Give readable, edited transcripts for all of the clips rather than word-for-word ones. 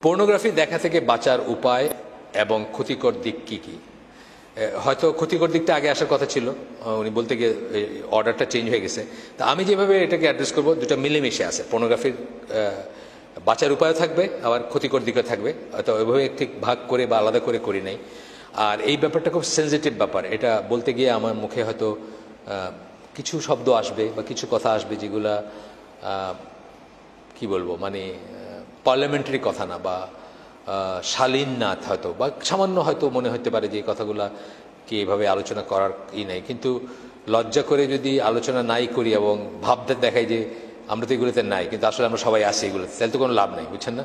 Pornography দেখা থেকে বাঁচার উপায় এবং ক্ষতিকর দিক কি কি? হয়তো ক্ষতিকর দিকটা আগে আসার কথা ছিল, উনি বলতে গিয়ে অর্ডারটা চেঞ্জ হয়ে গেছে। তা আমি যেভাবে এটাকে অ্যাড্রেস করবো, দুটো মিলেমিশে আছে। পর্নোগ্রাফির বাঁচার উপায়ও থাকবে, আবার ক্ষতিকর দিকও থাকবে। হয়তো ওইভাবে ঠিক ভাগ করে বা আলাদা করে করি নাই। আর এই ব্যাপারটা খুব সেন্সিটিভ ব্যাপার। এটা বলতে গিয়ে আমার মুখে হয়তো কিছু শব্দ আসবে বা কিছু কথা আসবে যেগুলা কি বলবো, মানে পার্লামেন্টারি কথা না বা শালীন না, হয়তো বা সামান্য হয়তো মনে হতে পারে যে এই কথাগুলা কি এভাবে আলোচনা করার নাই। কিন্তু লজ্জা করে যদি আলোচনা নাই করি এবং ভাবতে দেখাই যে আমরা তো এগুলোতে নাই, কিন্তু আসলে আমরা সবাই আছি এগুলোতে, তাহলে তো কোনো লাভ নেই, বুঝছেন না?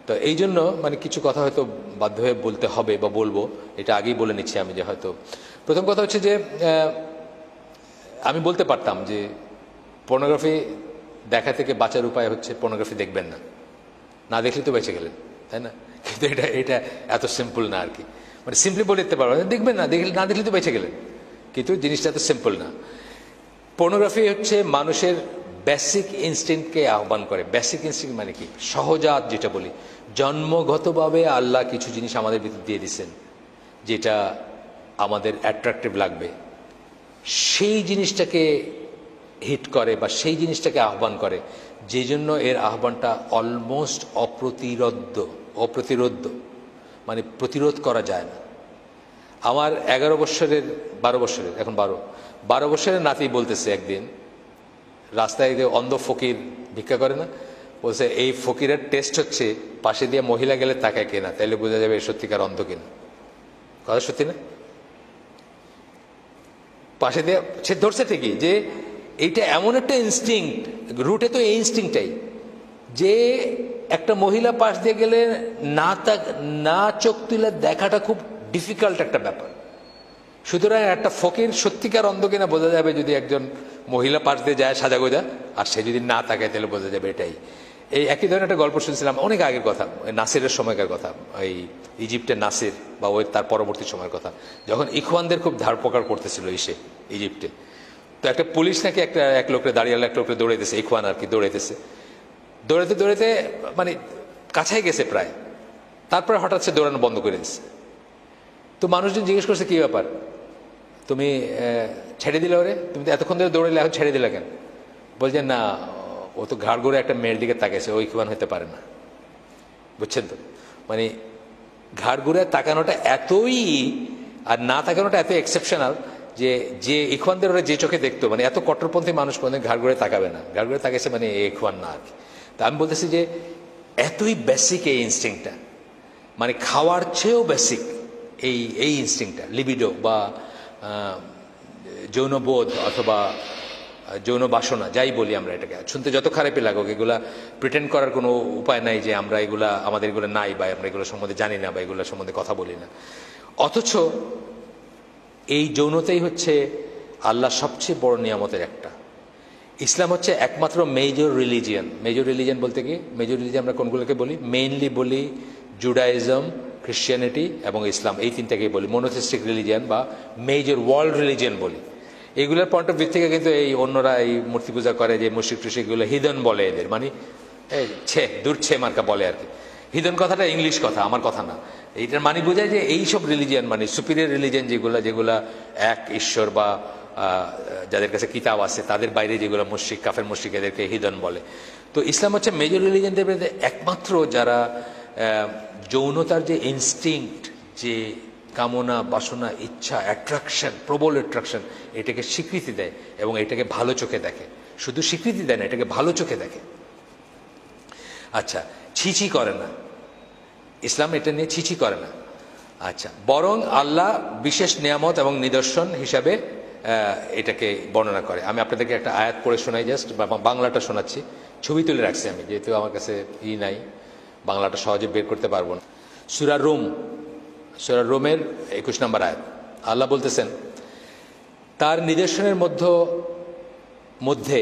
তো এই জন্য মানে কিছু কথা হয়তো বাধ্য হয়ে বলতে হবে বা বলবো। এটা আগেই বলে নিচ্ছি আমি, যে হয়তো প্রথম কথা হচ্ছে যে আমি বলতে পারতাম যে পর্নোগ্রাফি দেখা থেকে বাঁচার উপায় হচ্ছে পর্নোগ্রাফি দেখবেন না, না দেখলে তো বেঁচে গেলেন, তাই না? কিন্তু এটা এত সিম্পল না আর কি। মানে সিম্পলি বলে দিতে পারবো দেখবেন না, না দেখলে তো বেঁচে গেলেন, কিন্তু জিনিসটা এত সিম্পল না। পর্নোগ্রাফি হচ্ছে মানুষের বেসিক ইনস্টিংক্টকে আহ্বান করে। বেসিক ইনস্টিংক্ট মানে কি? সহজাত যেটা বলি, জন্মগতভাবে আল্লাহ কিছু জিনিস আমাদের ভিতর দিয়ে দিচ্ছেন যেটা আমাদের অ্যাট্রাকটিভ লাগবে, সেই জিনিসটাকে হিট করে বা সেই জিনিসটাকে আহ্বান করে, যে জন্য এর আহ্বানটা অলমোস্ট অপ্রতিরোধ্য, মানে প্রতিরোধ করা যায় না। আমার 12 বছরের এখন 12 বছরের নাতি বলতেছে একদিন রাস্তায় অন্ধ ফকির ভিক্ষা করে না, বলছে এই ফকিরের টেস্ট হচ্ছে পাশে দিয়ে মহিলা গেলে তাকায় কিনা, তাইলে বোঝা যাবে সত্যিকার অন্ধ কিনা। কথা সত্যি না? পাশে দিয়ে সে ধরছে ঠিকই যে এইটা এমন একটা ইনস্টিংক্ট, রুটে তো এই ইনস্টিংক্টটাই, যে একটা মহিলা পাশ দিয়ে গেলে না চোখ তুলে দেখাটা খুব ডিফিকাল্ট একটা ব্যাপার। সুতরাং একটা ফকির সত্যিকার অন্ধ কিনা বোঝা যাবে যদি একজন মহিলা পাশ দিয়ে যায় সাজাগোজা, আর সে যদি না তাকায় তাহলে বোঝা যাবে এটাই। এই একই ধরনের একটা গল্প শুনছিলাম অনেক আগের কথা, নাসিরের সময়কার কথা, এই ইজিপ্টের নাসির বা ওই তার পরবর্তী সময়ের কথা, যখন ইখওয়ানদের খুব ধারপকার করতেছিল ইজিপ্টে। তো একটা পুলিশ নাকি এক লোকরে দাঁড়িয়ে এক লোকরে দৌড়াইতেছে, ইখওয়ান আর কি দৌড়াইতে মানে কাছাই গেছে প্রায়, তারপরে হঠাৎ সে দৌড়ানো বন্ধ করে দিচ্ছে। তো মানুষজন জিজ্ঞেস করছে কি ব্যাপার, তুমি ছেড়ে দিলে ওরে, তুমি তো এতক্ষণ ধরে দৌড়াইলে এখন ছেড়ে দিলে কেন? বলছেন না, ও তো ঘাড় ঘুরে একটা মেয়ের দিকে তাকাইছে, ও ইখওয়ান হতে পারে না। বুঝছেন তো? মানে ঘাড় ঘুরে তাকানোটা এতই, আর না তাকানোটা এত এক্সেপশনাল যে ইখওয়ানদের ওরা যে চোখে দেখতো, মানে এত কট্টরপন্থী মানুষ কোনোদিন ঘাড় ঘুরে তাকাবে না। ঘাড় ঘুরে তাকাইছে মানে ইখওয়ান না আর কি। তা আমি বলতেছি যে এতই বেসিক এই ইনস্টিংক্টটা, মানে খাওয়ার চেয়েও বেসিক এই ইনস্টিংক্টটা, লিবিডো বা যৌনবোধ অথবা যৌন বাসনা, যাই বলি আমরা এটাকে, শুনতে যত খারাপই লাগুক, এগুলা প্রিটেন্ড করার কোনো উপায় নাই যে আমরা আমাদের এগুলো নাই বা আমরা এগুলো সম্বন্ধে জানি না বা এগুলো সম্বন্ধে কথা বলি না। অথচ এই যৌনতাই হচ্ছে আল্লাহ সবচেয়ে বড় নিয়ামতের একটা। ইসলাম হচ্ছে একমাত্র মেজর রিলিজিয়ান বলতে কি, মেজর রিলিজিয়ান আমরা কোনগুলোকে বলি? মেইনলি বলি জুডাইজম, খ্রিস্টিয়ানিটি এবং ইসলাম, এই তিনটাকেই বলি মনোথিস্টিক রিলিজিয়ান বা মেজর ওয়ার্ল্ড রিলিজিয়ান বলি। এগুলোর পয়েন্ট অফ ভিউ থেকে কিন্তু এই অন্যরা এই মূর্তি পূজা করে যে মুশরিক টুশরিকগুলো হিদন বলে এদের, মানে দূর মার্কা বলে আর কি। হিদন কথাটা ইংলিশ কথা, আমার কথা না। এইটার মানে বোঝায় যে এইসব রিলিজিয়ান মানে সুপিরিয়র রিলিজিয়ান যেগুলা এক ঈশ্বর বা যাদের কাছে কিতাব আছে তাদের বাইরে যেগুলো মুশরিক, কাফের মুশরিক, এদেরকে হিদন বলে। তো ইসলাম হচ্ছে মেজর রিলিজিয়ানদের মধ্যে একমাত্র যারা যৌনতার যে ইনস্টিংক্ট, যে কামনা, বাসনা, ইচ্ছা, অ্যাট্রাকশন, প্রবল অ্যাট্রাকশন, এটাকে স্বীকৃতি দেয় এবং এটাকে ভালো চোখে দেখে। শুধু স্বীকৃতি দেয় না, এটাকে ভালো চোখে দেখে। আচ্ছা, ছিছি করে না ইসলাম, এটা নিয়ে ছিছি করে না। আচ্ছা, বরং আল্লাহ বিশেষ নিয়ামত এবং নিদর্শন হিসাবে এটাকে বর্ণনা করে। আমি আপনাদেরকে একটা আয়াত পড়ে শোনাই, জাস্ট বাংলাটা শোনাচ্ছি, ছবি তুলে রাখছি আমি, যেহেতু আমার কাছে নাই, বাংলাটা সহজে বের করতে পারবো না। সূরা রোমের 21 নম্বর আয়াত, আল্লাহ বলতেছেন, তার নিদর্শনের মধ্যে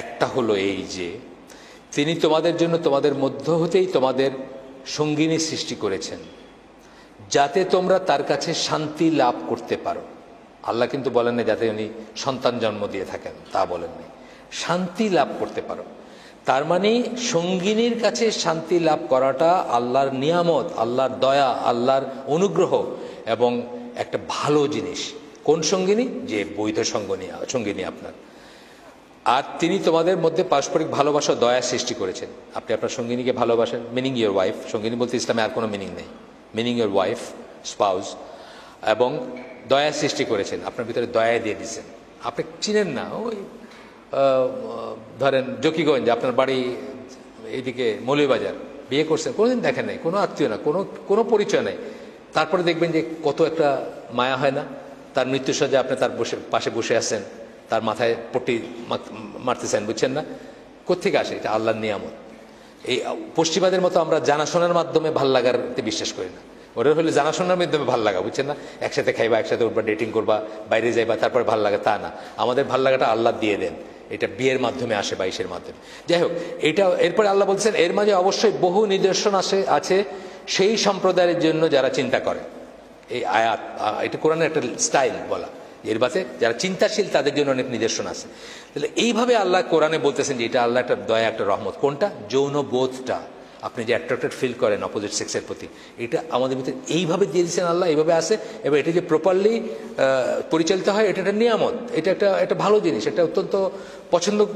একটা হলো এই যে তিনি তোমাদের জন্য তোমাদের মধ্য হতেই তোমাদের সঙ্গিনী সৃষ্টি করেছেন, যাতে তোমরা তার কাছে শান্তি লাভ করতে পারো। আল্লাহ কিন্তু বলেন না যাতে উনি সন্তান জন্ম দিয়ে থাকেন, তা বলেন নাই, শান্তি লাভ করতে পারো। তার মানে সঙ্গিনীর কাছে শান্তি লাভ করাটা আল্লাহর নিয়ামত, আল্লাহর দয়া, আল্লাহর অনুগ্রহ এবং একটা ভালো জিনিস। কোন সঙ্গিনী? যে বৈধ সঙ্গিনী আপনার। আর তিনি তোমাদের মধ্যে পারস্পরিক ভালোবাসা দয়া সৃষ্টি করেছেন। আপনি আপনার সঙ্গিনীকে ভালোবাসেন, মিনিং ইয়োর ওয়াইফ। সঙ্গিনী বলতে ইসলামে আর কোনো মিনিং নেই, মিনিং ইয়োর ওয়াইফ, স্পাউস। এবং দয়া সৃষ্টি করেছেন, আপনার ভিতরে দয়া দিয়ে দিচ্ছেন। আপনি চিনেন না, ওই ধরেন জকিগঞ্জ, আপনার বাড়ি এইদিকে মৌলভীবাজার, বিয়ে করছেন, কোনোদিন দেখেন নাই, কোনো আত্মীয় না, কোনো পরিচয় নেই, তারপরে দেখবেন যে কত একটা মায়া হয় না। তার মৃত্যুসজ্জা আপনি তার পাশে বসে আছেন, তার মাথায় পট্টি মারতেছেন, বুঝছেন না? কোত্থেকে আসে? এটা আল্লাহর নিয়ামত। এই পশ্চিমাদের মতো আমরা জানাশোনার মাধ্যমে ভাল লাগারতে বিশ্বাস করি না। ওরা হলে জানাশোনার মাধ্যমে ভাল লাগা, বুঝছেন না? একসাথে খাইবা, একসাথে উঠবা, ডেটিং করবা, বাইরে যাইবা, তারপরে ভাল লাগা, তা না। আমাদের ভাল লাগাটা আল্লাহ দিয়ে দেন, এটা বিয়ের মাধ্যমে আসে, বাইশের মাধ্যমে। যাই হোক, এটা এরপরে আল্লাহ বলছেন এর মাঝে অবশ্যই বহু নিদর্শন আছে সেই সম্প্রদায়ের জন্য যারা চিন্তা করে। এই আয়াত, এটা কোরআনের একটা স্টাইল বলা, এর বাতে যারা চিন্তাশীল তাদের জন্য অনেক নিদর্শন আছে। তাহলে এইভাবে আল্লাহ কোরআনে বলতেছেন যে এটা আল্লাহ একটা দয়া, একটা রহমত। কোনটা? যৌন বোধটা, আপনি যে অ্যাট্রাক্টেড ফিল করেন অপোজিট সেক্সের প্রতি, এটা আমাদের ভিতরে এইভাবে দিয়ে দিচ্ছেন আল্লাহ, এইভাবে আছে। এবার এটা যে প্রপারলি পরিচালিত হয়, এটা একটা নিয়ামত, এটা একটা ভালো জিনিস, এটা অত্যন্ত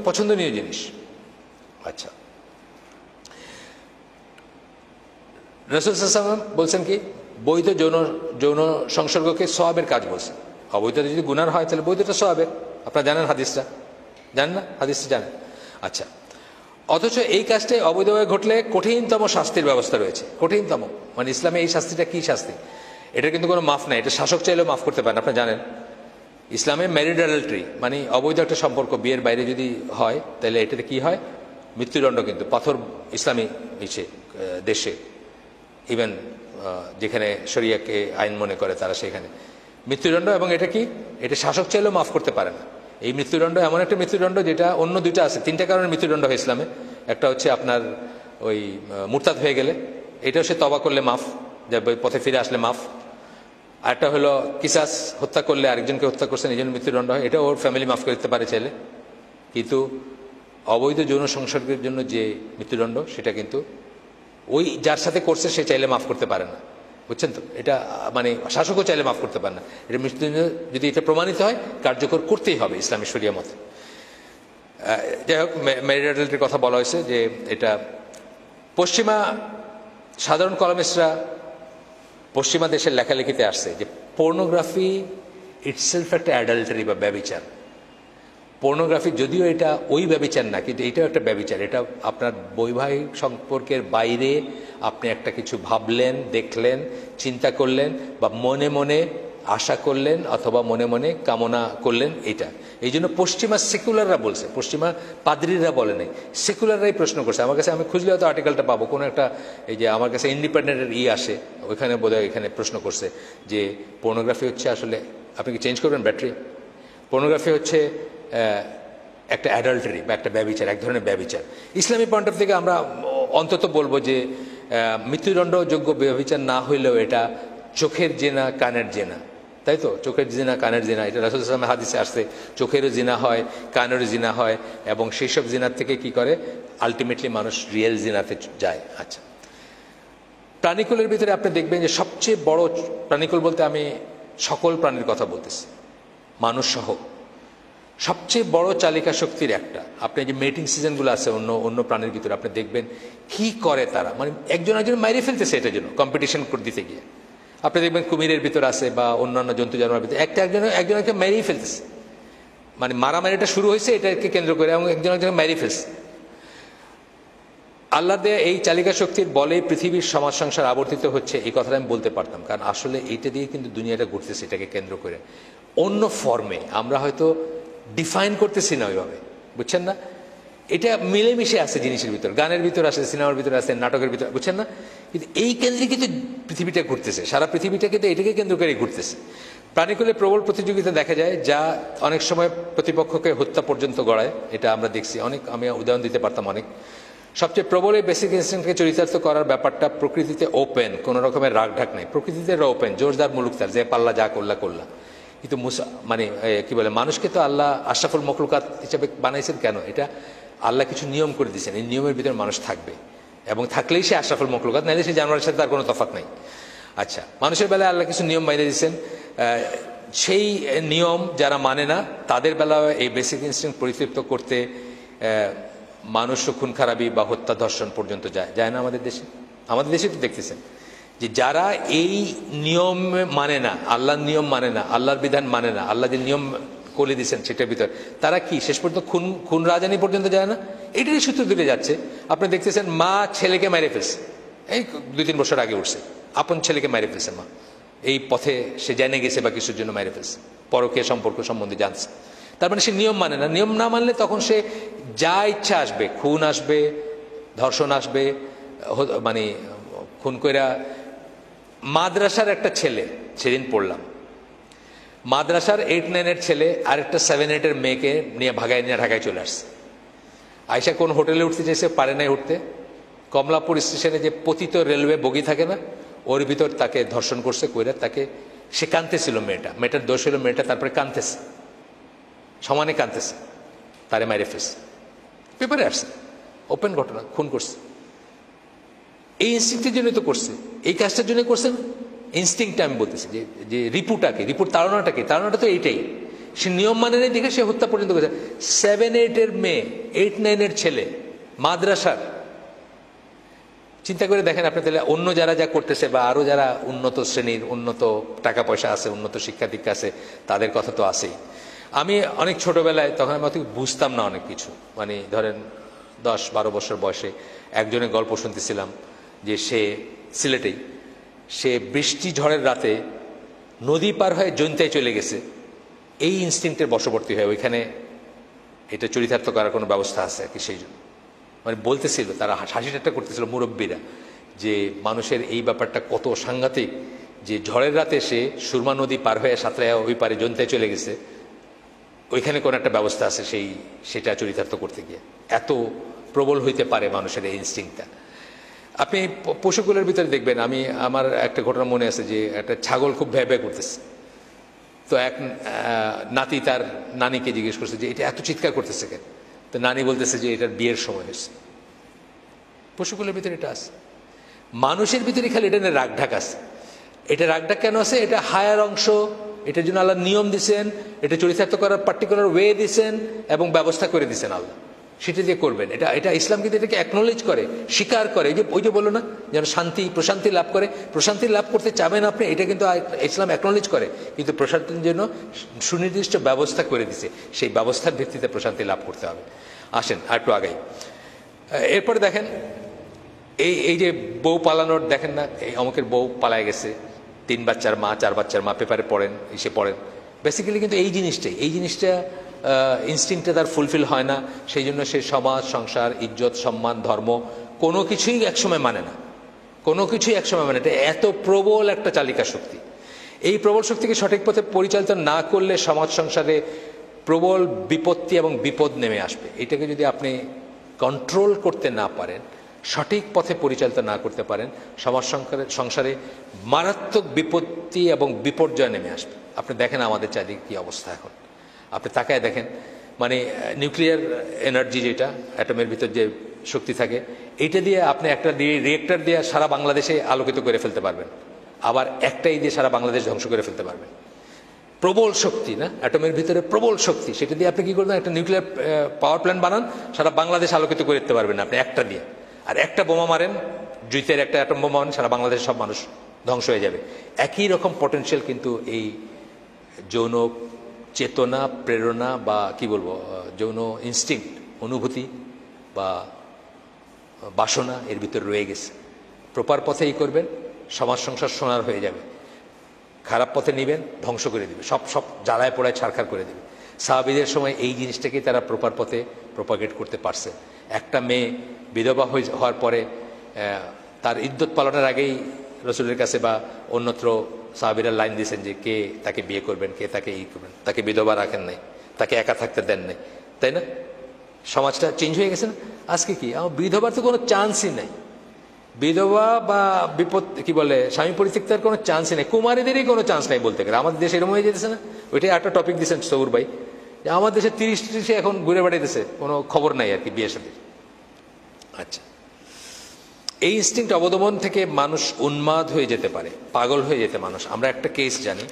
পছন্দনীয় জিনিস। আচ্ছা, রাসূল সাল্লাল্লাহু আলাইহি ওয়াসাল্লাম বলছেন কি? বৈধ যৌন সংসর্গকে সওয়াবের কাজ বলছেন। অবৈধটা যদি গুনার হয় তাহলে বৈধটা সওয়াবের। আপনারা জানেন হাদিসটা? জানেন না? হাদিসটা জানেন? আচ্ছা, অথচ এই কাজটাই অবৈধভাবে ঘটলে কঠিনতম শাস্তির ব্যবস্থা রয়েছে। কঠিনতম মানে ইসলামে এই শাস্তিটা কি শাস্তি? এটা কিন্তু কোনো মাফ নাই, এটা শাসক চাইলেও মাফ করতে পারেন। আপনারা জানেন ইসলামে ম্যারিড অ্যাডাল্টারি মানে অবৈধ একটা সম্পর্ক বিয়ের বাইরে যদি হয় তাহলে এটাতে কি হয়? মৃত্যুদণ্ড। কিন্তু পাথর ইসলামী দেশে, ইভেন যেখানে শরিয়াকে আইন মনে করে তারা, সেখানে মৃত্যুদণ্ড। এবং এটা কি? এটা শাসক চাইলেও মাফ করতে পারে না। এই মৃত্যুদণ্ড এমন একটা মৃত্যুদণ্ড যেটা অন্য দুইটা আছে, তিনটা কারণে মৃত্যুদণ্ড হয় ইসলামে। একটা হচ্ছে আপনার ওই মুরতাদ হয়ে গেলে, এটাও সে তওবা করলে মাফ, যা পথে ফিরে আসলে মাফ। আরেকটা হলো কিসাস, হত্যা করলে, আরেকজনকে হত্যা করছেন এই জন্য মৃত্যুদণ্ড হয়, এটা ওর ফ্যামিলি মাফ করে দিতে পারে চাইলে। কিন্তু অবৈধ যৌন সংসর্গের জন্য যে মৃত্যুদণ্ড, সেটা কিন্তু ওই যার সাথে করছে সে চাইলে মাফ করতে পারে না, বুঝছেন তো? এটা মানে শাসকও চাইলে মাফ করতে পারে না। এটা মৃত্যুদণ্ড যদি এটা প্রমাণিত হয়, কার্যকর করতেই হবে ইসলামী শরিয়া মতে। যাই হোক, ম্যারিড অ্যাডাল্টারির কথা বলা হয়েছে যে এটা পশ্চিমা সাধারণ কলামিস্টরা পশ্চিমা দেশের লেখালেখিতে আসছে যে পর্নোগ্রাফি ইটসেলফ একটা অ্যাডাল্টারি বা ব্যভিচার। পর্নোগ্রাফি যদিও এটা ওই ব্যভিচার না, কিন্তু এটাও একটা ব্যভিচার। এটা আপনার বৈবাহিক সম্পর্কের বাইরে আপনি একটা কিছু ভাবলেন, দেখলেন, চিন্তা করলেন, বা মনে মনে আশা করলেন অথবা মনে মনে কামনা করলেন, এটা। এই জন্য পশ্চিমা সেকুলাররা বলছে, পশ্চিমা পাদ্রীরা বলে নাই, সেকুলাররাই প্রশ্ন করছে আমার কাছে। আমি খুঁজলে হয়তো আর্টিকেলটা পাবো, কোনো একটা এই যে আমার কাছে ইন্ডিপেন্ডেন্টের আসে, ওইখানে বোধহয় এখানে প্রশ্ন করছে যে পর্নোগ্রাফি হচ্ছে আসলে, আপনি কি চেঞ্জ করবেন ব্যাটারি? পর্নোগ্রাফি হচ্ছে একটা অ্যাডাল্টারি বা একটা ব্যভিচার, এক ধরনের ব্যভিচার। ইসলামী পয়েন্ট অফ থেকে আমরা অন্তত বলবো যে মৃত্যুদণ্ডযোগ্য ব্যভিচার না হইলেও এটা চোখের জেনা, কানের জেনা, তাই তো? চোখের জিনা, কানের জিনা, এটা রাসূল সাল্লাল্লাহু আলাইহি ওয়াসাল্লামের হাদিসে আসছে। চোখেরও জিনা হয়, কানেরও জিনা হয়, এবং সেই সব জিনার থেকে কি করে আলটিমেটলি মানুষ রিয়েল জিনাতে যায়। আচ্ছা, প্রাণীকুলের ভিতরে আপনি দেখবেন যে সবচেয়ে বড় প্রাণীকুল বলতে আমি সকল প্রাণীর কথা বলতেছি, মানুষ সহ, সবচেয়ে বড় চালিকা শক্তির একটা। আপনি যে মেটিং সিজনগুলো আছে অন্য প্রাণীর ভিতরে, আপনি দেখবেন কি করে তারা, মানে একজন মাইরে ফেলতেছে এটার জন্য কম্পিটিশন করে দিতে গিয়ে। আপনি দেখবেন কুমিরের ভিতর আছে বা অন্যান্য জন্তু জানোয়ারের ভিতরে একজনকে মেরেই ফেলতেছে, মানে মারামারিটা শুরু হয়েছে এটাকে কেন্দ্র করে, এবং একজনকে মেরে ফেলছে। আল্লাহ দেয়া এই চালিকা শক্তির বলে পৃথিবীর সমাজ সংসার আবর্তিত হচ্ছে, এই কথাটা আমি বলতে পারতাম, কারণ আসলে এইটা দিয়ে কিন্তু দুনিয়াটা ঘুরতেছে, এটাকে কেন্দ্র করে। অন্য ফর্মে আমরা হয়তো ডিফাইন করতেছি না ওইভাবে, বুঝছেন না? এটা মিলেমিশে আছে জিনিসের ভিতর, গানের ভিতর আছে, সিনেমার ভিতর আছে, নাটকের ভিতর, বুঝছেন না? কিন্তু এই কেন্দ্রে কিন্তু পৃথিবীটা ঘুরতেছে, সারা পৃথিবীটা কিন্তু এটাকে কেন্দ্র করে ঘুরতেছে। প্রাণীকুলে প্রবল প্রতিযোগিতা দেখা যায়, যা অনেক সময় প্রতিপক্ষকে হত্যা পর্যন্ত গড়ায়। এটা আমরা দেখছি অনেক, আমি উদাহরণ দিতে পারতাম অনেক। সবচেয়ে প্রবল এই বেসিক ইনস্টিংক্টকে চরিতার্থ করার ব্যাপারটা প্রকৃতিতে ওপেন, কোনো রকমের রাগ ঢাক নেই, প্রকৃতিতে ওপেন, জোরদার মুলুকতার, যে পাল্লা যা করলা। কিন্তু মানে কি বলে, মানুষকে তো আল্লাহ আশরাফুল মখলুকাত হিসেবে বানাইছেন কেন? এটা আল্লাহ কিছু নিয়ম করে দিয়েছেন, এই নিয়মের ভিতরে মানুষ থাকবে এবং থাকলেই সে আশরাফুল মখলুকাত, নাইলে সে জানোয়ারের সাথে তার কোনো তফাৎ নাই। আচ্ছা, মানুষের বেলায় আল্লাহ কিছু নিয়ম বাইরে দিয়েছেন, সেই নিয়ম যারা মানে না তাদের বেলায় এই বেসিক ইনস্টিংক্ট পরিতৃপ্ত করতে মানুষ খুন খারাপি বা হত্যা ধর্ষণ পর্যন্ত যায় না আমাদের দেশে। আমাদের দেশে তো দেখতেছেন যে যারা এই নিয়ম মানে না, আল্লাহর নিয়ম মানে না, আল্লাহর বিধান মানে না, আল্লাহ যে নিয়ম করে দিয়েছেন সেটার ভিতর, তারা কি শেষ পর্যন্ত খুন রাজানি পর্যন্ত যায় না? এটারই সূত্র ধরে যাচ্ছে। আপনি দেখতেছেন মা ছেলেকে মেরে ফেলছে, এই 2-3 বছর আগে উঠছে, আপন ছেলেকে মেরে ফেলছে মা, এই পথে সে জেনে গেছে বা কিছুর জন্য মেরে ফেলছে, পরকীয়া সম্পর্ক সম্বন্ধে জানছে। তার মানে সে নিয়ম মানে না। নিয়ম না মানলে তখন সে যা ইচ্ছা আসবে, খুন আসবে, ধর্ষণ আসবে, মানে খুন কইরা। মাদ্রাসার একটা ছেলে, সেদিন পড়লাম, মাদ্রাসার 8-9 ছেলে আরেকটা 7-8 মেয়েকে নিয়ে ভাগায় নিয়ে ঢাকায় চলে আসছে। আয়সা কোন হোটেলে উঠতে চাইছে, পারে নাই উঠতে, কমলাপুর স্টেশনে যে পতিত রেলওয়ে বগি থাকে না, ওর ভিতর তাকে ধর্ষণ করছে, কইরা তাকে, সে কাঁদতেছিল, মেয়েটার দোষ হলো মেয়েটা তারপরে কাঁদতেছে, সমানে কাঁদতেছে, তারে মাইরে ফেলছে, পেপারে আসছে, ওপেন ঘটনা, খুন করছে। এই ইনস্টিংক্টের জন্য তো করছে, এই কাজটার জন্য করছে না। ইনস্টিংক্টটা আমি বলতেছি যে রিপুর তাড়নাটা তো এইটাই। সে নিয়ম মানে নেই দেখে সে হত্যা পর্যন্ত করেছে। 7-8 মেয়ে, 8-9 ছেলে, মাদ্রাসার। চিন্তা করে দেখেন আপনি, তাহলে অন্য যারা যা করতেছে বা আরো যারা উন্নত শ্রেণীর, উন্নত টাকা পয়সা আছে, উন্নত শিক্ষা দীক্ষা আছে, তাদের কথা তো আছেই। আমি অনেক ছোটবেলায়, তখন আমি অত বুঝতাম না অনেক কিছু, মানে ধরেন 10-12 বছর বয়সে একজনের গল্প শুনতেছিলাম যে সে সিলেটেই, সে বৃষ্টি ঝড়ের রাতে নদী পার হয়ে জৈন্তায় চলে গেছে, এই ইনস্টিংক্টের বশবর্তী হয়ে। ওইখানে এটা চরিতার্থ করার কোনো ব্যবস্থা আছে আর কি, সেই জন্য মানে বলতেছিল, তারা হাসি ঠাট্টা করতেছিল মুরব্বীরা, যে মানুষের এই ব্যাপারটা কত সাংঘাতিক, যে ঝড়ের রাতে সে সুরমা নদী পার হয়ে সাঁতরায় ওই পারে জৈন্তায় চলে গেছে, ওইখানে কোনো একটা ব্যবস্থা আছে সেটা চরিতার্থ করতে গিয়ে। এত প্রবল হইতে পারে মানুষের এই ইনস্টিংক্টটা। আপনি পশুগুলোর ভিতরে দেখবেন, আমার একটা ঘটনা মনে আছে যে একটা ছাগল খুব ভ্যাঁ ভ্যাঁ করতেছে, তো এক নাতি তার নানিকে জিজ্ঞেস করছে যে এটা এত চিৎকার করতেছে কেন, তো নানি বলতেছে যে এটার বিয়ের সময় হয়েছে। পশুগুলোর ভিতরে এটা আছে, মানুষের ভিতরে খালি এটা রাগ ঢাক আছে। এটা রাগ ঢাক কেন আছে? এটা হায়ার অংশ, এটার জন্য আল্লাহ নিয়ম দিচ্ছেন, এটা চরিতার্থ করার পার্টিকুলার ওয়ে দিচ্ছেন এবং ব্যবস্থা করে দিচ্ছেন আল্লাহ, সেটা দিয়ে করবেন। এটা ইসলাম কিন্তু এটাকে অ্যাকনোলেজ করে, স্বীকার করে। ওই যে বললো না, যেন প্রশান্তি লাভ করে, প্রশান্তি লাভ করতে চাবেন আপনি, এটা কিন্তু ইসলাম অ্যাকনোলেজ করে, কিন্তু প্রশান্তির জন্য সুনির্দিষ্ট ব্যবস্থা করে দিছে, সেই ব্যবস্থার ভিত্তিতে প্রশান্তি লাভ করতে হবে। আসেন আর একটু আগাই। এরপরে দেখেন এই যে বউ পালানোর, দেখেন না, এই অমুকের বউ পালায় গেছে, 3 বাচ্চার মা, 4 বাচ্চার মা, পেপারে পড়েন, পড়েন। বেসিক্যালি কিন্তু এই জিনিসটা ইনস্টিংক্টটা তার ফুলফিল হয় না, সেই জন্য সে সমাজ, সংসার, ইজ্জত, সম্মান, ধর্ম কোনো কিছুই একসময় মানে না, এটা এত প্রবল একটা চালিকা শক্তি। এই প্রবল শক্তিকে সঠিক পথে পরিচালিত না করলে সমাজ সংসারে প্রবল বিপত্তি এবং বিপদ নেমে আসবে। এটাকে যদি আপনি কন্ট্রোল করতে না পারেন, সঠিক পথে পরিচালিত না করতে পারেন, সমাজ সংসারে মারাত্মক বিপত্তি এবং বিপর্যয় নেমে আসবে। আপনি দেখেন আমাদের চারিদিকে কি অবস্থা এখন, আপনি তাকায় দেখেন, মানে নিউক্লিয়ার এনার্জি, যেটা অ্যাটমের ভিতর যে শক্তি থাকে, এইটা দিয়ে আপনি একটা রিয়েক্টর দিয়ে সারা বাংলাদেশে আলোকিত করে ফেলতে পারবেন, আবার একটাই দিয়ে সারা বাংলাদেশ ধ্বংস করে ফেলতে পারবেন। প্রবল শক্তি না, অ্যাটমের ভিতরে প্রবল শক্তি, সেটা দিয়ে আপনি কি করবেন, একটা নিউক্লিয়ার পাওয়ার প্ল্যান্ট বানান, সারা বাংলাদেশ আলোকিত করে দিতে পারবেন আপনি একটা দিয়ে। আর একটা বোমা মারেন, জুইতের একটা অ্যাটম বোমা মারেন, সারা বাংলাদেশের সব মানুষ ধ্বংস হয়ে যাবে। একই রকম পটেনশিয়াল কিন্তু এই যৌন চেতনা, প্রেরণা বা কি বলবো, যৌন ইনস্টিংক্ট, অনুভূতি বা বাসনা এর ভিতরে রয়ে গেছে। প্রপার পথে করবেন, সমাজ সংসার সোনার হয়ে যাবে। খারাপ পথে নিবেন, ধ্বংস করে দিবে, সব জ্বালায় পোড়ায় ছারখার করে দেবে। সাহাবীদের সময় এই জিনিসটাকে তারা প্রপার পথে প্রপাগেট করতে পারছে। একটা মেয়ে বিধবা হওয়ার পরে তার ইদ্যত পালনের আগেই রসুলের কাছে বা অন্যত্র সাহাবীরা লাইন দিয়েছেন যে কে তাকে বিয়ে করবেন, কে তাকে করবেন, তাকে বিধবা রাখেন নাই, তাকে একা থাকতে দেন নাই, তাই না? সমাজটা চেঞ্জ হয়ে গেছে না? আজকে কি বিধবার তো কোনো চান্সই নাই, বিধবা বা বিপদ কি বলে স্বামী পরিত্যক্তার কোনো চান্সই নেই, কুমারীদেরই কোনো চান্স নাই বলতে গেলে। আমাদের দেশে এরকম হয়ে যেতেছে না? ওইটাই একটা টপিক দিয়েছেন সবুর ভাই, যে আমার দেশে 30 এখন ঘুরে বেড়াইতেছে, কোনো খবর নাই আর কি বিয়ের সাথে। আচ্ছা, এই ইনস্টিংক্ট অবদমন থেকে মানুষ উন্মাদ হয়ে যেতে পারে, পাগল হয়ে যেতে মানুষ। আমরা একটা কেস জানি,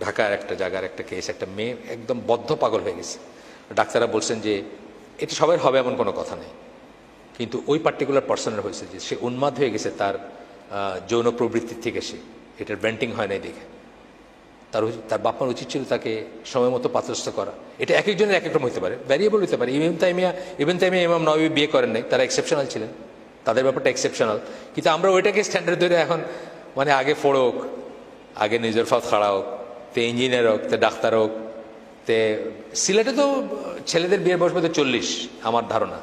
ঢাকার একটা জায়গার একটা কেস, একটা মেয়ে একদম বদ্ধ পাগল হয়ে গেছে। ডাক্তাররা বলছেন যে এটা সবাই হবে এমন কোনো কথা নেই, কিন্তু ওই পার্টিকুলার পার্সনের হয়েছে যে সে উন্মাদ হয়ে গেছে তার যৌন প্রবৃত্তির থেকে। সে এটার ব্যান্টিং হয় নাই দেখে তার বাপমার উচিত ছিল তাকে সময় মতো পাত্রস্থ করা। এটা এক একজনের এক এক রকম হতে পারে, ভ্যারিয়েবল হতে পারে। ইবনে তাইমিয়া ইমাম নওয়াবী বিয়ে করেন নাই, তারা এক্সেপশনাল ছিলেন, তাদের ব্যাপারটা এক্সেপশনাল। কিন্তু আমরা ওইটাকে স্ট্যান্ডার্ড ধরে এখন মানে আগে ফোড়ক, আগে নিজের ফাত খাড়া হোক, তে ইঞ্জিনিয়ার হোক, তে ডাক্তার হোক, তে সিলেটে তো ছেলেদের বিয়ের বয়স বোধহয় 40 আমার ধারণা।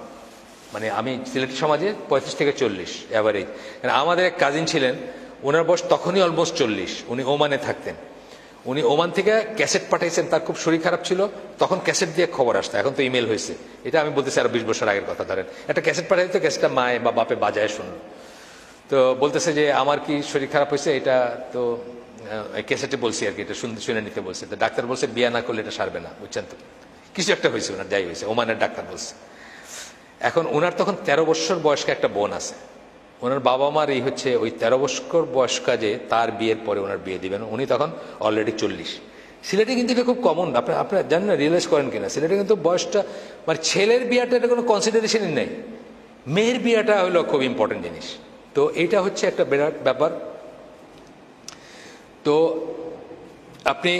মানে আমি সিলেটি সমাজে 35 থেকে 40 অ্যাভারেজ। আমাদের এক কাজিন ছিলেন, ওনার বয়স তখনই অলমোস্ট 40, উনি ওমানে থাকতেন। উনি ওমান থেকে ক্যাসেট পাঠাইছেন, তার খুব শরীর খারাপ ছিল, তখন ক্যাসেট দিয়ে খবর আসতো, এখন তো ইমেল হয়েছে। এটা আমি বলতেছি আরো 20 বছর আগের কথা। ধরেন একটা ক্যাসেট পাঠাই, তো ক্যাসেটটা মায়ে বা বাপে বাজায় শুনলো, তো বলতেছে যে আমার কি শরীর খারাপ হয়েছে, এটা তো ক্যাসেটে বলছি আর কি, এটা শুনে নিতে বলছে। তো ডাক্তার বলছে বিয়া না করলে এটা সারবে না, বুঝছেন তো, কিছু একটা হয়েছে ওনার, যাই হয়েছে, ওমানের ডাক্তার বলছে। এখন ওনার তখন 13 বছর বয়স্ক একটা বোন আছে। ওনার বাবা মার এই হচ্ছে ওই 13 বছর বয়স্কা যে তার বিয়ের পরে ওনার বিয়ে দিবেন, উনি তখন অলরেডি 40। সিলেটে কিন্তু এটা খুব কমন, আপনারা জানেন না, রিয়েলাইজ করেন কিনা, সিলেটে কিন্তু বয়সটা মানে ছেলের বিয়েটা এটা কোনো কনসিডারেশনই নেই, মেয়ের বিয়েটা হলো খুব ইম্পর্টেন্ট জিনিস। তো এটা হচ্ছে একটা বিরাট ব্যাপার। তো আপনি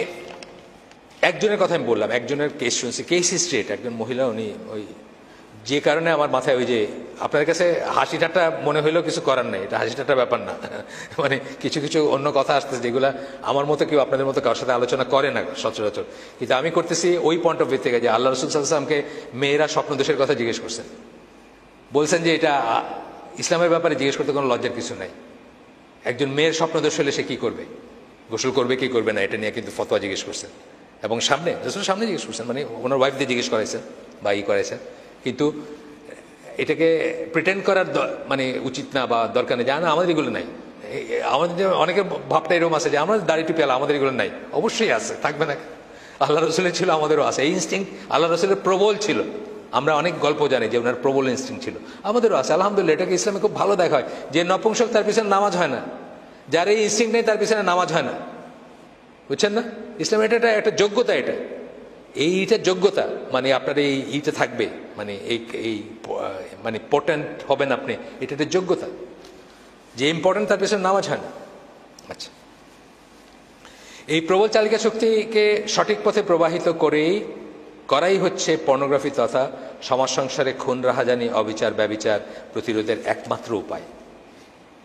একজনের কথা আমি বললাম, একজনের কেস শুনছি, কেস হিস্ট্রি এটা, একজন মহিলা, উনি ওই যে কারণে আমার মাথায় ওই যে আপনার কাছে হাসি ঠাট্টা মনে হইলেও কিছু করার নেই, এটা হাসি ঠাট্টা ব্যাপার না। মানে কিছু কিছু অন্য কথা আসতেছে যেগুলা আমার মতো কেউ আপনাদের মতো কারোর সাথে আলোচনা করে না সচরাচর, কিন্তু আমি করতেছি ওই পয়েন্ট অফ ভিউ থেকে যে আল্লাহ রসুল সাল্লাল্লাহু আলাইহি ওয়াসাল্লামকে মেয়েরা স্বপ্নদোষের কথা জিজ্ঞেস করছেন, বলছেন যে এটা ইসলামের ব্যাপারে জিজ্ঞেস করতে কোনো লজ্জার কিছু নাই। একজন মেয়ের স্বপ্নদোষ হলে সে কি করবে, গোসল করবে কি করবে না, এটা নিয়ে কিন্তু ফতোয়া জিজ্ঞেস করছেন, এবং সামনে রসুলের সামনে জিজ্ঞেস করছেন, মানে ওনার ওয়াইফ দিয়ে জিজ্ঞেস করাইছেন বা করাইছেন। কিন্তু এটাকে প্রিটেন্ড করার মানে উচিত না বা দরকার নেই, জানা আমাদের এগুলো নাই। আমাদের অনেকের ভাবটা এরকম আছে যে আমরা দাড়ি টুপি আলা, আমাদের এগুলো নাই। অবশ্যই আছে, থাকবে না, আল্লাহ রসুলের ছিল, আমাদেরও আছে। এই ইনস্টিংক্ট আল্লাহ রসুলের প্রবল ছিল, আমরা অনেক গল্প জানি যে ওনার প্রবল ইনস্টিংক্ট ছিল, আমাদেরও আছে আলহামদুলিল্লাহ। এটাকে ইসলামে খুব ভালো দেখা হয় যে নপুংসক তার পিছনে নামাজ হয় না, যার এই ইনস্টিংক্ট নেই তার পিছনে নামাজ হয় না, বুঝছেন না? ইসলাম এটা একটা যোগ্যতা, এইটা যোগ্যতা, মানে আপনার এইটা থাকবে, মানে এই মানে পোটেন্ট হবেন আপনি, এটা একটা যোগ্যতা, যে ইম্পর্টেন্ট তার পেছনে নামাজ হয় না। আচ্ছা, এই প্রবল চালিকা শক্তিকে সঠিক পথে প্রবাহিত করাই হচ্ছে পর্নোগ্রাফি তথা সমাজ সংসারে খুন, রাহাজানি, অবিচার, ব্যভিচার প্রতিরোধের একমাত্র উপায়।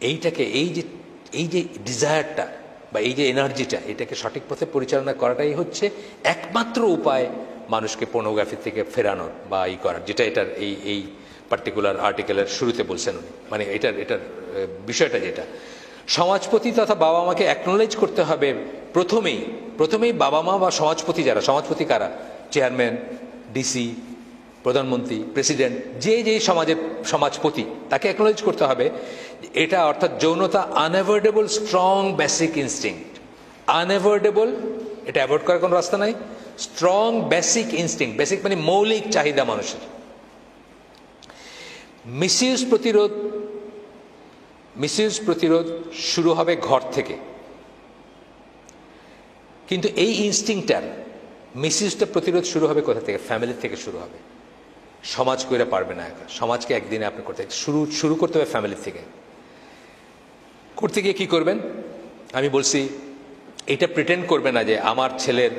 এইটাকে এই যে ডিজায়ারটা বা এই যে এনার্জিটা, এটাকে সঠিক পথে পরিচালনা করাটাই হচ্ছে একমাত্র উপায় মানুষকে পর্নোগ্রাফি থেকে ফেরানোর বা করার, যেটা এটার এই পার্টিকুলার আর্টিকেলের শুরুতে বলছেন উনি। মানে এটার বিষয়টা যেটা সমাজপতি তথা বাবা মাকে অ্যাকনোলেজ করতে হবে প্রথমেই বাবা মা বা সমাজপতি, যারা সমাজপতি কারা, চেয়ারম্যান, ডিসি, প্রধানমন্ত্রী, প্রেসিডেন্ট, যে সমাজের সমাজপতি, তাকে অ্যাকনোলেজ করতে হবে এটা, অর্থাৎ যৌনতা unavoidable strong basic instinct. Unavoidable, এটা অ্যাভয়েড করার কোনো রাস্তা নাই। স্ট্রং বেসিক ইনস্টিংক্ট, বেসিক মানে মৌলিক চাহিদা মানুষের। মিসইউজ প্রতিরোধ শুরু হবে ঘর থেকে, কিন্তু এই ইনস্টিংক্টটার মিসইউজটা প্রতিরোধ শুরু হবে কোথা থেকে? ফ্যামিলি থেকে শুরু হবে। সমাজ কইরা পারবে না, সমাজকে একদিনে আপনি করতে শুরু করতে হবে ফ্যামিলি থেকে। করতে গিয়ে কি করবেন? আমি বলছি এটা প্রিটেন্ড করবে না যে আমার ছেলের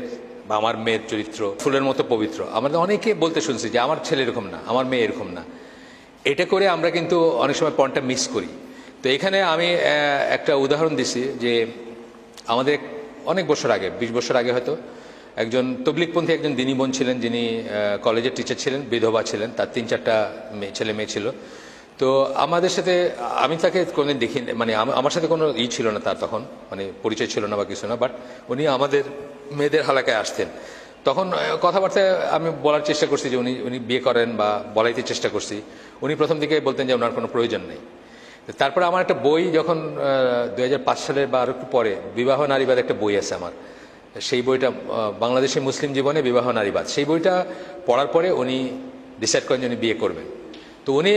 বা আমার মেয়ের চরিত্র ফুলের মতো পবিত্র। আমাদের অনেকে বলতে শুনছি যে আমার ছেলে এরকম না, আমার মেয়ে এরকম না। এটা করে আমরা কিন্তু অনেক সময় পয়েন্টটা মিস করি। তো এখানে আমি একটা উদাহরণ দিছি যে আমাদের অনেক বছর আগে, 20 বছর আগে হয়তো, একজন তবলিগপন্থী একজন দিনী বোন ছিলেন, যিনি কলেজের টিচার ছিলেন, বিধবা ছিলেন, তার 3-4টা ছেলে মেয়ে ছিল। তো আমাদের সাথে, আমি তাকে কোনোদিন দেখি, মানে আমার সাথে কোনো ছিল না তার, তখন মানে পরিচয় ছিল না বা কিছু না, বাট উনি আমাদের মেয়েদের হালাকায় আসতেন। তখন কথাবার্তায় আমি বলার চেষ্টা করছি যে উনি বিয়ে করেন বা বলাইতে চেষ্টা করছি। উনি প্রথম দিকে বলতেন যে ওনার কোনো প্রয়োজন নেই। তারপরে আমার একটা বই, যখন 2005 সালের বা আরো একটু পরে, বিবাহ নারীবাদ একটা বই আছে আমার, সেই বইটা বাংলাদেশের মুসলিম জীবনে বিবাহ নারীবাদ, সেই বইটা পড়ার পরে উনি ডিসাইড করেন যে উনি বিয়ে করবেন। তো উনি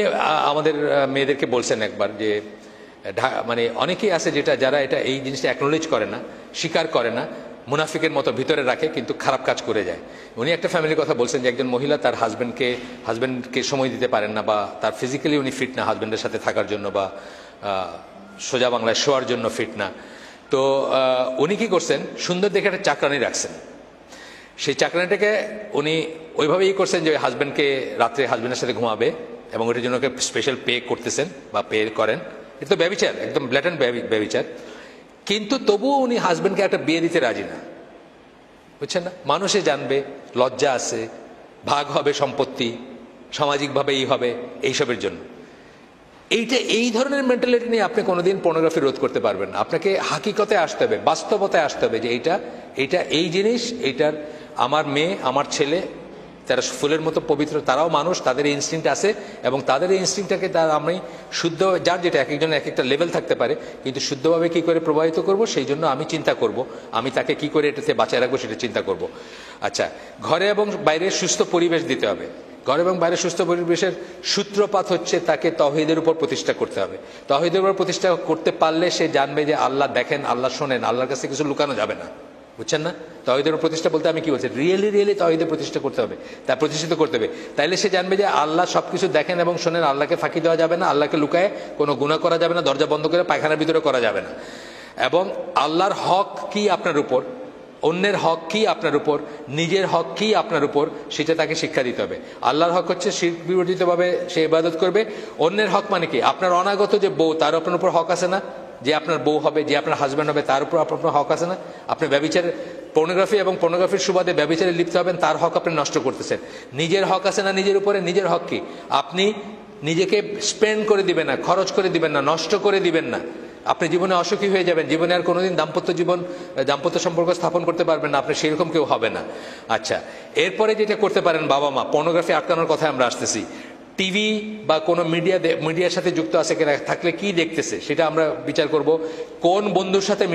আমাদের মেয়েদেরকে বলছেন একবার যে মানে অনেকেই আছে যারা এটা এই জিনিসটা অ্যাকনোলেজ করে না, স্বীকার করে না, মুনাফিকের মতো ভিতরে রাখে কিন্তু খারাপ কাজ করে যায়। উনি একটা ফ্যামিলির কথা বলছেন যে একজন মহিলা তার হাজব্যান্ডকে সময় দিতে পারেন না, বা তার ফিজিক্যালি উনি ফিট না হাজব্যান্ডের সাথে থাকার জন্য, বা সোজা বাংলায় শোয়ার জন্য ফিট না। তো উনি কি করছেন, সুন্দর দেখে একটা চাকরানি রাখছেন। সেই চাকরানিটাকে উনি ওইভাবেই করছেন যে হাজব্যান্ডকে রাত্রে হাজব্যান্ডের সাথে ঘুমাবে, এবং ওটার জন্য স্পেশাল পে করতেছেন বা পে করেন। এটা তো ব্যভিচার, একদম ব্ল্যাটেন্ট ব্যভিচার। কিন্তু তবুও উনি হাজব্যান্ডকে একটা বিয়ে দিতে রাজি না, বুঝছেন না? মানুষে জানবে, লজ্জা আছে, ভাগ হবে সম্পত্তি, সামাজিকভাবে হবে, এইসবের জন্য। এই ধরনের মেন্টালিটি নিয়ে আপনি কোনোদিন পর্নোগ্রাফি রোধ করতে পারবেন না। আপনাকে হাকিকতে আসতে হবে, বাস্তবতায় আসতে হবে যে এইটা এই জিনিস, এইটার আমার মেয়ে, আমার ছেলে, তারা ফুলের মতো পবিত্র, তারাও মানুষ, তাদের এই ইনস্টিংক্ট আছে, এবং তাদের এই ইনস্টিংক্টটাকে আমি শুদ্ধ, যার যেটা এক একজনের এক একটা লেভেল থাকতে পারে, কিন্তু শুদ্ধভাবে কি করে প্রবাহিত করব সেই জন্য আমি চিন্তা করব, আমি তাকে কি করে এটাতে বাঁচায় রাখবো সেটা চিন্তা করব। আচ্ছা, ঘরে এবং বাইরে সুস্থ পরিবেশ দিতে হবে। ঘর এবং বাইরে সুস্থ পরিবেশের সূত্রপাত হচ্ছে তাকে তাওহীদের উপর প্রতিষ্ঠা করতে হবে। তাওহীদের উপর প্রতিষ্ঠা করতে পারলে সে জানবে যে আল্লাহ দেখেন, আল্লাহ শোনেন, আল্লাহর কাছে কিছু লুকানো যাবে না, বুঝছেন না? তাওহীদের প্রতিষ্ঠা বলতে আমি কি বলছি, রিয়েলি তাওহীদের প্রতিষ্ঠা করতে হবে, তা প্রতিষ্ঠিত করতে হবে। তাইলে সে জানবে যে আল্লাহ সবকিছু দেখেন এবং শোনেন, আল্লাহকে ফাঁকি দেওয়া যাবে না, আল্লাহকে লুকায় কোনো গুনাহ করা যাবে না, দরজা বন্ধ করে পায়খানার ভিতরে করা যাবে না। এবং আল্লাহর হক কি আপনার উপর, অন্যের হক কি আপনার উপর, নিজের হক কি আপনার উপর, সেটা তাকে শিক্ষা দিতে হবে। আল্লাহর হক হচ্ছে শিরক বিবর্জিতভাবে সে ইবাদত করবে। অন্যের হক মানে কি, আপনার অনাগত যে বউ, তার আপনার উপর হক আছে না? যে আপনার বউ হবে, যে আপনার হাজব্যান্ড হবে, তার উপর আপনার হক আছে না? আপনি ব্যভিচারের পর্নোগ্রাফি এবং পর্নোগ্রাফির সুবাদে ব্যভিচারে লিপ্ত হবেন, তার হক আপনি নষ্ট করতেছেন। নিজের হক আছে না নিজের উপরে? নিজের হক কি, আপনি নিজেকে স্পেন্ড করে দিবেন না, খরচ করে দিবেন না, নষ্ট করে দিবেন না। আপনি জীবনে অসুখী হয়ে যাবেন, জীবনে আর কোনোদিন দাম্পত্য সম্পর্ক স্থাপন করতে পারবেন না, আপনি সেরকম কেউ হবে না। আচ্ছা, এরপরে যেটা করতে পারেন বাবা মা, পর্নোগ্রাফি আটকানোর কথায় আমরা আসতেছি। টিভি বা কোনো মিডিয়ার সাথে যুক্ত আছে কিনা, থাকলে কি দেখতেছে সেটা আমরা বিচার করব। কোন বন্ধুর সাথে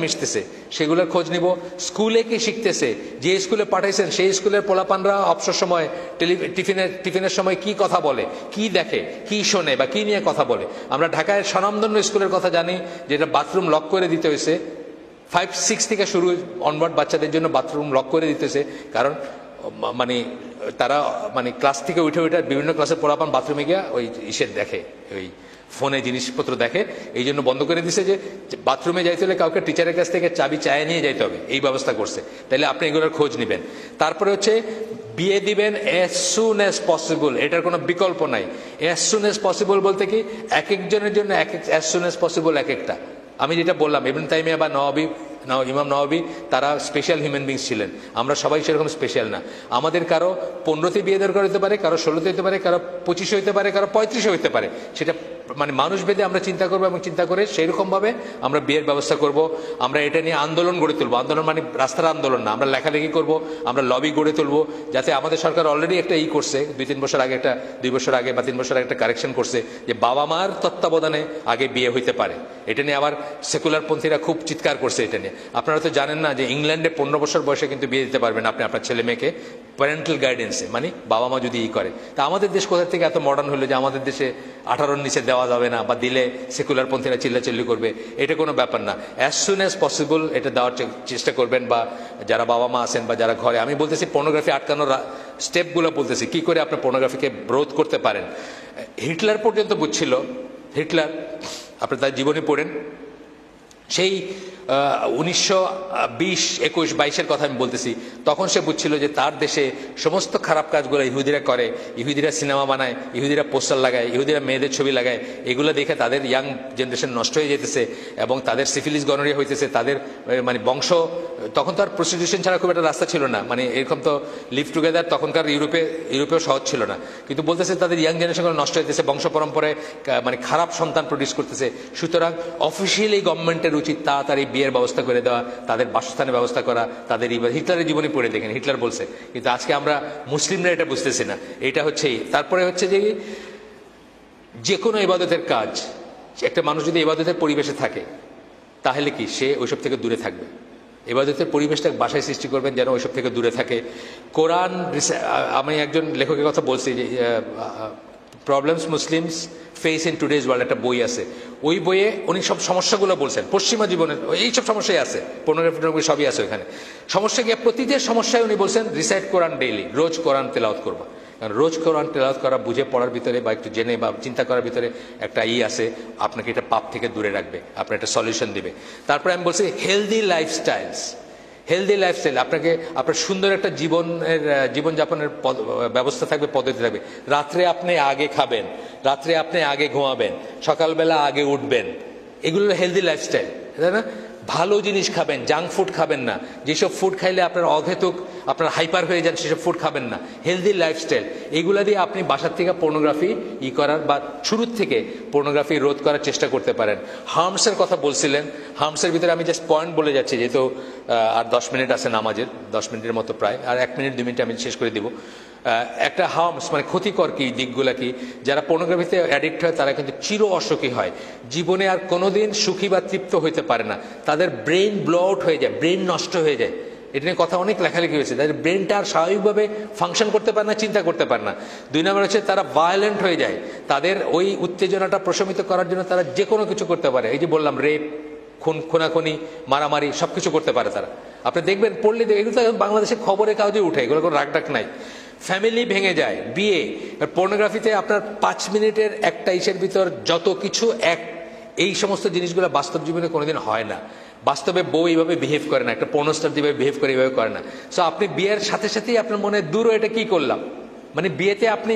মিশতেছে সেগুলোর খোঁজ নিব। স্কুলে কি শিখতেছে, যে স্কুলে পাঠাইছেন সেই স্কুলের পোলাপানরা অবসর সময় টিফিনের সময় কি কথা বলে, কি দেখে, কি শোনে, বা কি নিয়ে কথা বলে। আমরা ঢাকায় স্বনামধন্য স্কুলের কথা জানি, যেটা বাথরুম লক করে দিতে হয়েছে 5-6 থেকে শুরু অনওয়ার্ড বাচ্চাদের জন্য বাথরুম লক করে দিতেছে, কারণ তারা ক্লাস থেকে উঠে বিভিন্ন ক্লাসের পোলাপান বাথরুমে গিয়া ওই দেখে, ওই ফোনে জিনিসপত্র দেখে, এই জন্য বন্ধ করে দিছে যে বাথরুমে যাইতে হলে কাউকে টিচারের কাছ থেকে চাবি চায় নিয়ে যাইতে হবে, এই ব্যবস্থা করছে। তাহলে আপনি এগুলোর খোঁজ নেবেন। তারপরে হচ্ছে বিয়ে দিবেন as soon as possible, এটার কোনো বিকল্প নাই। as soon as possible বলতে কি, এক একজনের জন্য as soon as possible এক একটা। আমি যেটা বললাম, ইবনে তাইমিয়া বা ইমাম নওয়াবী তারা স্পেশাল হিউম্যান বিংস ছিলেন, আমরা সবাই সেরকম স্পেশাল না। আমাদের কারো 15তে বিয়ে দরকার হতে পারে, কারো 16তে হতে পারে, কারো 25 হতে পারে, কারো 35 হতে পারে। সেটা মানুষ ভেদে আমরা চিন্তা করবো, এবং চিন্তা করে সেইরকম ভাবে আমরা বিয়ের ব্যবস্থা করব। আমরা এটা নিয়ে আন্দোলন গড়ে তুলবো। আন্দোলন মানে রাস্তার আন্দোলন না, আমরা লেখালেখি করব, আমরা লবি গড়ে তুলবো, যাতে আমাদের সরকার অলরেডি একটা করছে 2-3 বছর আগে, 2 বছর আগে বা 3 বছর আগে একটা কারেকশন করছে, যে বাবা মার তত্ত্বাবধানে আগে বিয়ে হইতে পারে। এটা নিয়ে আবার সেকুলার পন্থীরা খুব চিৎকার করছে এটা নিয়ে। আপনারা তো জানেন না যে ইংল্যান্ডে 15 বছর বয়সে কিন্তু বিয়ে দিতে পারবেন আপনি আপনার ছেলে মেয়েকে, প্যারেন্টাল গাইডেন্সে, মানে বাবা মা যদি করে। তা আমাদের দেশ কোথা থেকে এত মডার্ন হলো যে আমাদের দেশে 18-র নিচে দেওয়া যাবে না, বা দিলে সেকুলার পন্থীরা চিল্লাচিল্লি করবে? এটা কোনো ব্যাপার না। as soon as possible এটা দেওয়ার চেষ্টা করবেন, বা যারা বাবা মা আছেন বা যারা ঘরে, আমি বলতেছি পর্নোগ্রাফি আটকানোর স্টেপগুলো বলতেছি, কি করে আপনি পর্নোগ্রাফিকে রোধ করতে পারেন। হিটলার পর্যন্ত বুঝছিল, হিটলার আপনি তার জীবনী পড়েন, সেই 1920-21-22-এর কথা আমি বলতেছি, তখন সে বুঝছিল যে তার দেশে সমস্ত খারাপ কাজগুলো ইহুদিরা করে। ইহুদিরা সিনেমা বানায়, ইহুদিরা পোস্টার লাগায়, ইহুদিরা মেয়েদের ছবি লাগায়, এগুলো দেখে তাদের ইয়াং জেনারেশন নষ্ট হয়ে যেতেছে, এবং তাদের সিফিলিস গনোরিয়া হইতেছে, তাদের বংশ। তখন তো আর প্রস্টিটিউশন ছাড়া খুব একটা রাস্তা ছিল না, এরকম তো লিভ টুগেদার তখনকার ইউরোপেও সহজ ছিল না। কিন্তু বলতেছে তাদের ইয়াং জেনারেশনগুলো নষ্ট হইতেছে, বংশ পরম্পরায় খারাপ সন্তান প্রডিউস করতেছে। সুতরাং অফিসিয়ালি গভর্নমেন্টের উচিত তাড়াতাড়ি বিয়ের ব্যবস্থা করে দেওয়া, তাদের বাসস্থানের ব্যবস্থা করা, তাদের হিটলারের জীবনী পড়ে দেখেন, হিটলার বলছে। কিন্তু আজকে আমরা মুসলিমরা এটা বুঝতেছি না। এটা হচ্ছে তারপরে হচ্ছে যে কোনো ইবাদতের কাজ, একটা মানুষ যদি ইবাদতের পরিবেশে থাকে তাহলে কি সে ওইসব থেকে দূরে থাকবে। ইবাদতের পরিবেশটা বাসায় সৃষ্টি করবেন যেন ওইসব থেকে দূরে থাকে। কোরআন, আমি একজন লেখকের কথা বলছি যে problems Muslims face in today's world, একটা বই আছে, ওই বইয়ে উনি সব সমস্যাগুলো বলছেন পশ্চিমা জীবনের, এইসব সমস্যাই আছে, পর্নোগ্রাফি সবই আছে ওইখানে। সমস্যা গিয়ে প্রতিটি সমস্যায় উনি বলছেন রিসাইট কোরআন ডেইলি, রোজ কোরআন তেলাওয়াত করবা। কারণ রোজ কোরআন তেলাওয়াত করা, বুঝে পড়ার ভিতরে বা একটু জেনে বা চিন্তা করার ভিতরে একটা আছে, আপনাকে এটা পাপ থেকে দূরে রাখবে, আপনার একটা সলিউশন দিবে। তারপরে আমি বলছি হেলদি লাইফস্টাইলস, হেলদি লাইফস্টাইল, আপনাকে আপনার সুন্দর একটা জীবনযাপনের ব্যবস্থা থাকবে, পদ্ধতি থাকবে। রাত্রে আপনি আগে খাবেন, রাত্রে আপনি আগে ঘুমাবেন, সকালবেলা আগে উঠবেন, এগুলো হেলদি লাইফস্টাইল, তাই না? ভালো জিনিস খাবেন, জাঙ্ক ফুড খাবেন না, যেসব ফুড খাইলে আপনার অহেতুক আপনার হাইপার হয়ে যান সেসব ফুড খাবেন না, হেলদি লাইফস্টাইল। এগুলা দিয়ে আপনি বাসার থেকে পর্নোগ্রাফি করার বা শুরুর থেকে পর্নোগ্রাফি রোধ করার চেষ্টা করতে পারেন। হার্মসের কথা বলছিলেন, হার্মসের ভিতরে আমি জাস্ট পয়েন্ট বলে যাচ্ছি, যেহেতু আর 10 মিনিট আছে নামাজের, 10 মিনিটের মতো প্রায়, আর 1 মিনিট 2 মিনিট আমি শেষ করে দিব। একটা হার্মস মানে ক্ষতিকর কি দিকগুলা কি, যারা পর্নোগ্রাফিতে অ্যাডিক্ট হয় তারা কিন্তু চির অসুখী হয়, জীবনে আর কোনোদিন সুখী বা তৃপ্ত হইতে পারে না, তাদের ব্রেন ব্লো আউট হয়ে যায়, ব্রেন নষ্ট হয়ে যায়। এটা নিয়ে কথা অনেক লেখালেখি হয়েছে, তাদের ব্রেনটা আর স্বাভাবিকভাবে ফাংশন করতে পারে না, চিন্তা করতে পারে না। 2 নম্বর হচ্ছে তারা ভায়োলেন্ট হয়ে যায়, তাদের ওই উত্তেজনাটা প্রশমিত করার জন্য তারা যে কোনো কিছু করতে পারে। এই যে বললাম, রেপ, খুনাখুনি, মারামারি সবকিছু করতে পারে তারা। আপনি দেখবেন, পড়লে এগুলো তো বাংলাদেশের খবরের কাগজে উঠে, এগুলো কোনো রাগডাক নাই। ফ্যামিলি ভেঙে যায়, বিয়ে। পর্নোগ্রাফিতে আপনার 5 মিনিটের একটা ইসের ভিতর যত কিছু এই সমস্ত জিনিসগুলো বাস্তব জীবনে কোনোদিন হয় না। বাস্তবে বউ এইভাবে বিহেভ করে না, একটা পর্নোস্টার যেভাবে বিহেভ করে এইভাবে করে না। সো আপনি বিয়ের সাথে সাথেই আপনার মনে দূর, এটা কি করলাম, মানে বিয়েতে আপনি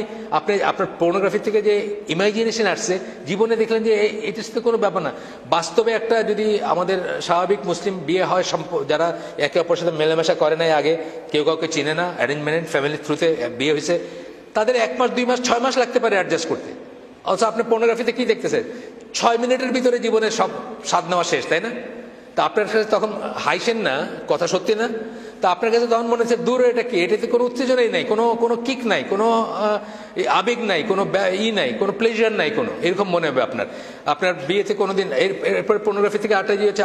আপনার পর্নোগ্রাফি থেকে যে ইমাজিনেশন আসছে, জীবনে দেখলেন যে এটার সাথে কোনো ব্যাপার না। বাস্তবে একটা যদি আমাদের স্বাভাবিক মুসলিম বিয়ে হয়, যারা একে অপরের সাথে মেলামেশা করে নাই আগে, কেউ কাউকে চিনে না, অ্যারেঞ্জ ম্যারেঞ্জ ফ্যামিলির থ্রুতে বিয়ে হয়েছে, তাদের 1 মাস 2 মাস 6 মাস লাগতে পারে অ্যাডজাস্ট করতে। অথচ আপনি পর্নোগ্রাফিতে কি দেখতেছেন, 6 মিনিটের ভিতরে জীবনের সব স্বাদ নেওয়া শেষ, তাই না? তা আপনার কাছে তখন হাইসেন না, কথা সত্যি না? তা আপনার কাছে তখন মনে হচ্ছে দূর, এটা কি, এটাতে কোনো উত্তেজনাই নাই, কোনো কিক নাই, কোনো আবেগ নাই, কোনো নাই, কোনো প্লেজার নাই, কোনো এরকম মনে হবে আপনার বিয়েতে কোনোদিন। এরপরে পর্নোগ্রাফি থেকে আটটা যে হচ্ছে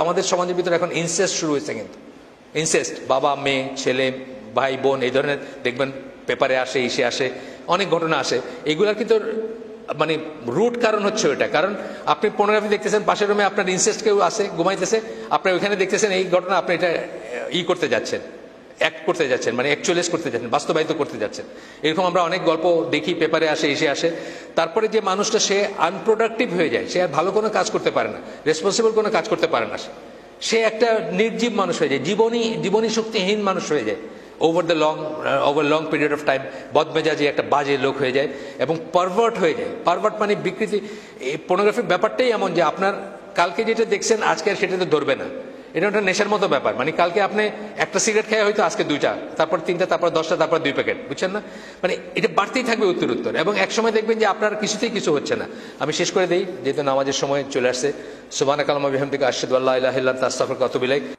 আমাদের সমাজের ভিতরে এখন ইনসেস্ট শুরু হয়েছে, কিন্তু ইনসেস্ট, বাবা মেয়ে, ছেলে ভাই বোন, এই ধরনের দেখবেন পেপারে আসে, ইসে আসে, অনেক ঘটনা আসে। এগুলার কিন্তু মানে রুট কারণ হচ্ছে ওইটা, কারণ আপনি পর্নোগ্রাফি দেখতেছেন, পাশের রুমে আপনার ইনসেস্ট কেউ আছে, ঘুমাইতেছে, আপনি ওইখানে দেখতেছেন এই ঘটনা, আপনি এটা করতে যাচ্ছেন, অ্যাক্ট করতে যাচ্ছেন, মানে অ্যাকচুয়ালাইজ করতে যাচ্ছেন, বাস্তবায়িত করতে যাচ্ছেন। এরকম আমরা অনেক গল্প দেখি, পেপারে আসে, এসে আসে। তারপরে যে মানুষটা সে আনপ্রোডাক্টিভ হয়ে যায়, সে আর ভালো কোনো কাজ করতে পারে না, রেসপন্সিবল কোনো কাজ করতে পারে না, সে একটা নির্জীব মানুষ হয়ে যায়, জীবনী শক্তিহীন মানুষ হয়ে যায়। Over long period of time বদমেজাজি একটা বাজে লোক হয়ে যায় এবং পারভার্ট হয়ে যায়। পারভার্ট মানে বিকৃতি। এই পর্নোগ্রাফির ব্যাপারটাই এমন যে আপনার কালকে যেটা দেখছেন আজকে আর সেটাতে ধরবে না, এটা একটা নেশার মতো ব্যাপার। মানে কালকে আপনি একটা সিগারেট খেয়ে হয়তো আজকে 2টা, তারপর 3টা, তারপর 10টা, তারপর 2 প্যাকেট, বুঝছেন না? মানে এটা বাড়তেই থাকবে উত্তর, এবং একসময় দেখবেন যে আপনার কিছুতেই কিছু হচ্ছে না। আমি শেষ করে দিই, যেহেতু নামাজের সময় চলে আসছে। সুবহানাকাল্লাহুম্মা ওয়া বিহামদিকা আশহাদু আল্লা ইলাহা ইল্লা আনতা আস্তাগফিরুকা ওয়া আতুবু ইলাইক।